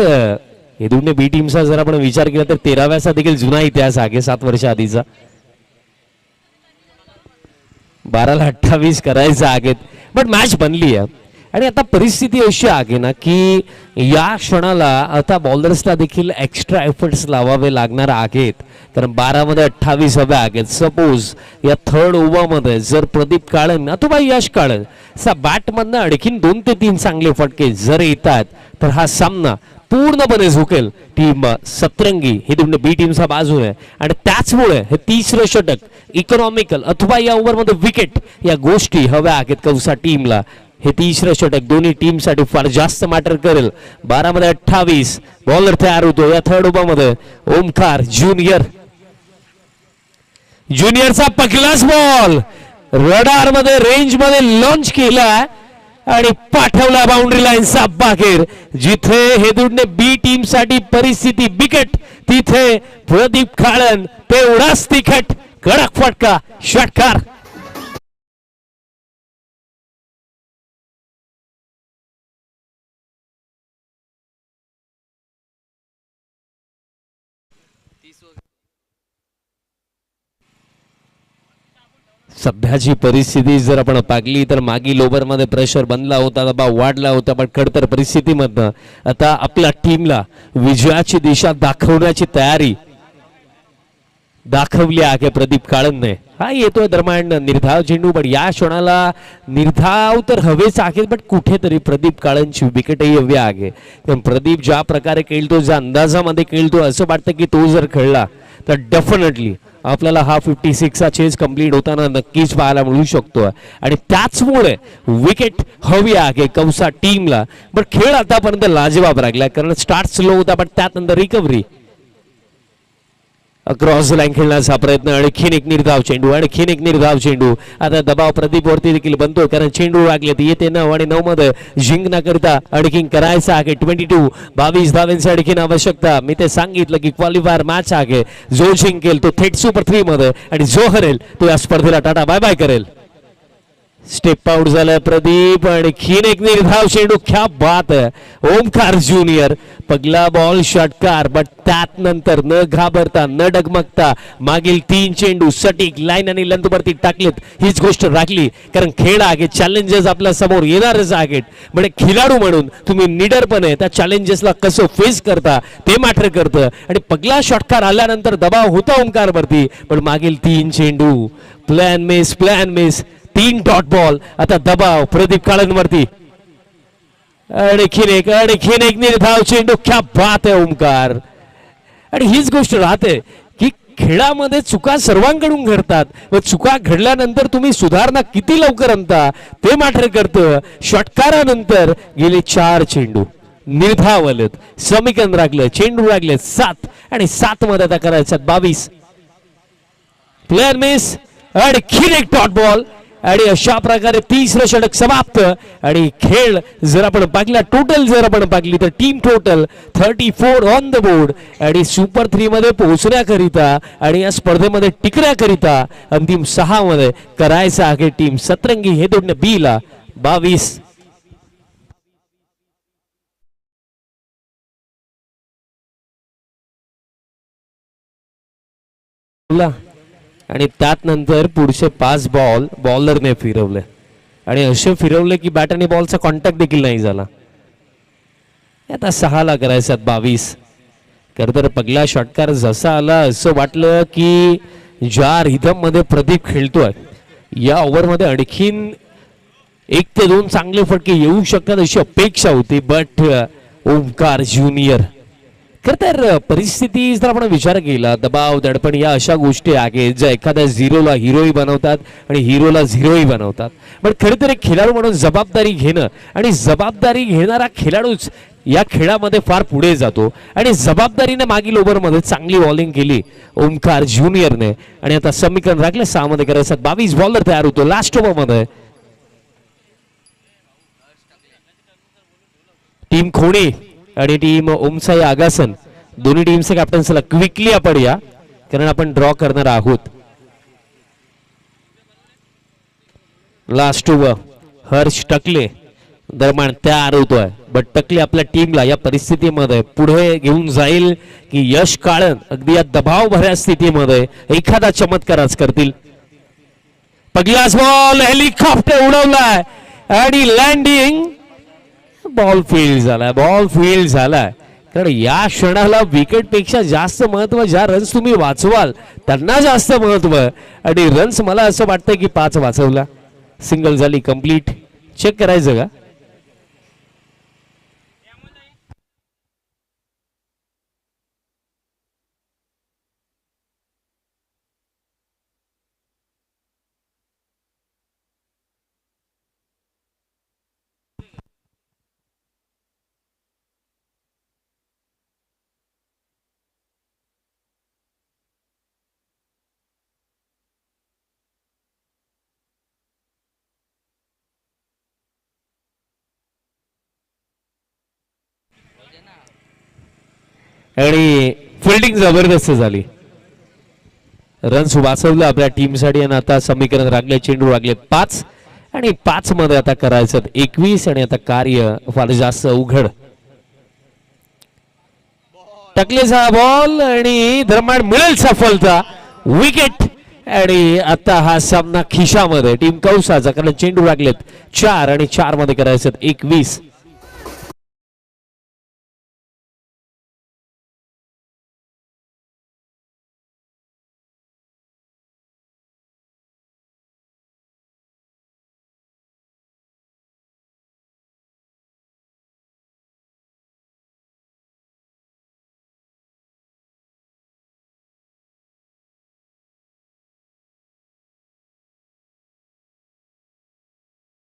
B: हे दोन्ही बी टीमचा जर आपण विचार केला तर 13व्याचा देखील जुना इतिहास आहे 7 वर्ष आधीचा. 12ला 28 करायचं आहे बट मॅच बनली आहे. आणि आता परिस्थिती अशी आहे ना की या क्षणाला आता बॉलर्सला देखील एक्स्ट्रा एफर्ट्स लावावे लागणार आहेत कारण 12मध्ये 28 हव्या आहेत. सपोज या थर्ड ओव्हरमध्ये जर प्रदीप काळन अथवा यश काळन बॅटमधनं आणखीन 2 ते 3 चांगले फटके जर येतात तर हा सामना पूर्णपणे झुकेल टीम सतरंगी ही दोन्ही बी टीमचा बाजू आहे. आणि त्याचमुळे हे तिसरं षटक इकॉनॉमिकल अथवा या ओव्हरमध्ये विकेट या गोष्टी हव्या आहेत कौसा टीमला. हे तिसरं षटक दोन्ही टीम साठी फार जास्त मॅटर करेल. 12मध्ये 28 बॉलर तयार होतो या थर्ड ओव्हरमध्ये. ओमकार ज्युनियरचा पहिलाच बॉल रडार मध्ये रेंज मध्ये लॉन्च केला आणि पाठवला बाउंड्री लाईनचा बाहेर. जिथे हेदुडने बी टीम साठी परिस्थिती बिकट तिथे प्रदीप खाळन तेवढाच तिखट कडक फटका षटकार. सध्याची परिस्थिती जर आपण पाहिली तर मागील ओव्हरमध्ये प्रेशर बनला होता, दबाव वाढला होता, पण खडतर परिस्थितीमधनं आता आपल्या टीमला विजयाची दिशा दाखवण्याची तयारी दाखवली आहे प्रदीप काळनने. हा येतोय दरम्यान निर्धाव चेंडू पण या क्षणाला निर्धाव तर हवेच आहे बट कुठेतरी प्रदीप काळनची विकेटही हवी आहे. कारण प्रदीप ज्या प्रकारे खेळतो ज्या अंदाजामध्ये खेळतो असं वाटतं की तो जर खेळला तर डेफिनेटली आपल्याला हा 56चा चेज कंप्लीट होताना नक्कीच पाहायला मिळू शकतो. आणि त्याचमुळे विकेट हवी आहे कौसा टीमला. पण खेळ आतापर्यंत लाजवाब लागला कारण स्टार्ट स्लो होता पण त्यानंतर रिकव्हरी क्रॉस लाईन खेळण्याचा प्रयत्न. आणखीन एक निर्धाव चेंडू आता दबाव प्रदीप वरती देखील बनतो कारण चेंडू लागले येते 9 आणि 9 मध्ये जिंकण्याकरिता आणखीन करायचं आहे 22 धावांची आणखीन आवश्यकता. मी ते सांगितलं की क्वालिफायर मॅच आहे. जो जिंकेल तो थेट सुपर 3 मध्ये आणि जो हरेल तो या स्पर्धेला टाटा बाय बाय करेल. स्टेप आउट झालाय प्रदीप आणखीन एक निर्धाव चेंडू. क्या बात आहे ओमकार ज्युनियर. पहिला बॉल षटकार बट त्यात नंतर न घाबरता न डगमगता मागील 3 चेंडू सटीक लाईन आणि लंतवरती टाकलेत. हीच गोष्ट राखली कारण खेळ आहे चॅलेंजेस आपल्या समोर येणारच आहेत. म्हणजे खिलाडू म्हणून तुम्ही निडरपणे त्या चॅलेंजेसला कसं फेस करता ते मॅटर करतं. आणि पहिला षटकार आल्यानंतर दबाव होता ओमकारवरती पण मागील 3 चेंडू प्लॅन मिस 3 डॉट बॉल. आता दबाव प्रदीप काळनवरती. आणखीन एक निर्धाव चेंडू. क्या बात आहे ओमकार. आणि हीच गोष्ट राहते की खेळामध्ये चुका सर्वांकडून घडतात व चुका घडल्यानंतर तुम्ही सुधारणा किती लवकर आणता ते मॅटर करतं. षटकारानंतर गेले 4 चेंडू निर्धाव आलेत. समीकरण राखलं चेंडू लागले 7 आणि 7 मध्ये आता करायचं 22. प्लेअर मिस आणखीन एक डॉट बॉल आणि अशा प्रकारे 30रं षटक समाप्त. आणि खेळ जर आपण पाहिला टोटल जर आपण पाहिली तर team total 34 on the board. आणि सुपर 3 मध्ये पोहोचण्याकरिता आणि या स्पर्धेमध्ये टिकण्याकरिता अंतिम 6 मध्ये करायचं आहे टीम सतरंगी हे दोन बी ला 22. आणि त्यात नंतर पुढचे 5 बॉल बॉलरने फिरवले आणि असे फिरवले की बॅट आणि बॉलचा कॉन्टॅक्ट देखील नाही झाला. आता 6 ला करायचं 22. खरं तर पहिला षटकार जसा आला असं वाटलं की ज्या रिदम मध्ये प्रदीप खेळतोय या ओव्हरमध्ये आणखीन 1 ते 2 चांगले फटके येऊ शकतात अशी अपेक्षा होती. बट ओमकार ज्युनियर खर तर परिस्थिती जर आपण विचार केला दबाव दडपण या अशा गोष्टी आहेत ज्या एखाद्या झिरोला हिरोही बनवतात आणि हिरोला झिरोही बनवतात. पण खरं तर एक खेळाडू म्हणून जबाबदारी घेणं आणि जबाबदारी घेणारा खेळाडूच या खेळामध्ये फार पुढे जातो. आणि जबाबदारीने मागील ओव्हरमध्ये चांगली बॉलिंग केली ओमकार ज्युनियरने. आणि आता समीकरण राखलं 6 मध्ये करायचं 22 बॉलर तयार होतो लास्ट ओव्हरमध्ये. टीम खोणी आणि टीम ओमसाई आगासन दोन्ही टीमचे कॅप्टन चला क्विकली आपण या कारण आपण ड्रॉ करणार आहोत. लास्ट ओव्हर हर्ष टकले दरम्यान तयार होतोय. बट टकले आपल्या टीमला या परिस्थितीमध्ये पुढे घेऊन जाईल की यश काळन अगदी या दबाव भऱ्या स्थितीमध्ये एखादा चमत्कारच करतील. पहिलाच बॉल हेलिकॉप्टर उडवलाय आणि लँडिंग बॉल फील्ड झालाय. कारण या क्षणाला विकेट पेक्षा जास्त महत्व ज्या रन्स तुम्ही वाचवाल त्यांना जास्त महत्व. आणि रन्स मला असं वाटतं की 5 वाचवला. सिंगल झाली कंप्लीट. चेक करायचं का आणि फिल्डिंग जबरदस्त झाली. रन्स वाचवलं आपल्या टीमसाठी. आणि आता समीकरण राखले चेंडू लागले 5 आणि 5 मध्ये आता करायचं 21. आणि आता कार्य फार जास्त उघड. टकलेचा बॉल आणि दरम्यान मिळेल सफलता विकेट. आणि आता हा सामना खिशामध्ये टीम कौसाचा कारण चेंडू लागलेत 4 आणि 4 मध्ये करायचं 21.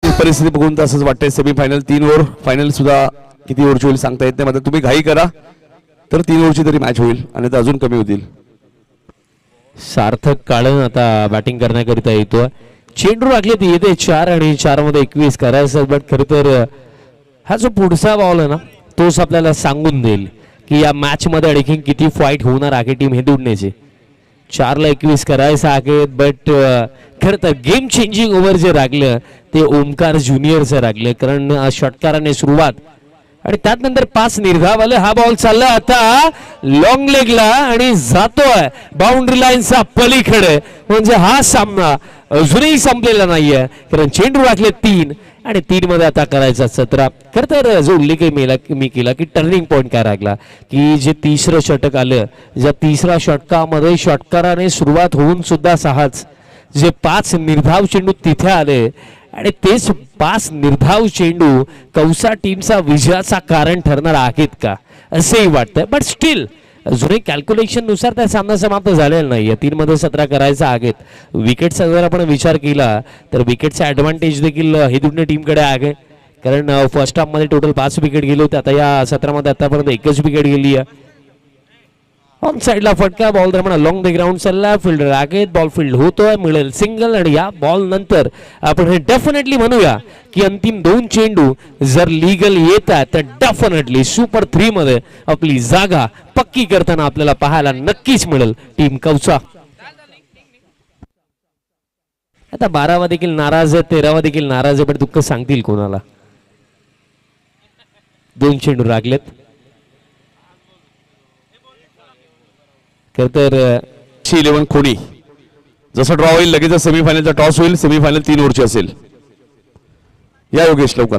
A: परिस्थिती बघून तर असंच वाटतंय सेमीफायनल 3 ओव्हर फायनल सुद्धा किती ओव्हरची होईल सांगता येत नाही. मात्र तुम्ही घाई करा तर 3 ओव्हरची तरी मॅच होईल आणि अजून कमी होतील.
B: सार्थक काळन आता बॅटिंग करण्याकरिता येतोय. चेंडू लागले ते येते 4 आणि 4 मध्ये 21 करायचं. बट खरं तर हा जो पुढचा बॉल आहे ना तोच आपल्याला सांगून देईल की या मॅच मध्ये आणखी किती फाईट होणार आहे टीम हे दुडण्याची. 4ला 21 करायचं आहेत. बट खरं तर गेम चेंजिंग ओव्हर जे लागलं ते ओमकार ज्युनियरचं लागलं, कारण षटकाराने सुरुवात आणि त्यानंतर 5 निर्धाव आलं. हा बॉल चालला आता लॉंग लेगला आणि जातोय बाउंड्री लाईनचा पलीकडे. म्हणजे हा सामना अजूनही संपलेला नाहीये, कारण चेंडू राखले 3 आणि 3 मध्ये आता करायचा 17. खरं तर जो उल्लेख मी केला की टर्निंग पॉईंट काय लागला, की जे तिसरं षटक आलं, ज्या तिसऱ्या षटकामध्ये षटकाराने सुरुवात होऊन सुद्धा 6च जे 5 निर्धाव चेंडू तिथे आले आणि तेच 5 निर्धाव चेंडू कौसा टीमचा विजयाचा कारण ठरणार आहेत का असेही वाटतंय. बट स्टील जुने कॅल्क्युलेशन नुसार त्या सामना समाप्त झालेला नाही. 3 मध्ये 17 करायचा आहेत. विकेटचा जर आपण विचार केला तर विकेटचा ऍडव्हान्टेज देखील हे दोन्ही टीमकडे आहे, कारण फर्स्ट हाफ मध्ये टोटल 5 विकेट गेले होते. आता या 17 मध्ये आतापर्यंत एकच विकेट गेली आहे. ऑन साइडला फटका बॉल दरम्यान अलॉंग द ग्राउंड चालला, फिल्डर आहेत, बॉल फील्ड होतोय, मिळेल सिंगल. आणि या बॉल नंतर आपण हे डेफिनेटली म्हणूया की अंतिम 2 चेंडू जर लीगल येतात तर डेफिनेटली सुपर 3 मध्ये आपली जागा पक्की करताना आपल्याला पाहायला नक्कीच मिळेल टीम कौसा. आता 12वा देखील नाराज आहे, 13वा देखील नाराज आहे, पण दुःख सांगतील कोणाला. 2 चेंडू लागलेत. तर
A: 11 खोडी. जसं ड्रॉ होईल लगेच सेमीफायनलचा टॉस होईल. सेमीफायनल 3 ओव्हरची असेल. या योगेश लवकर.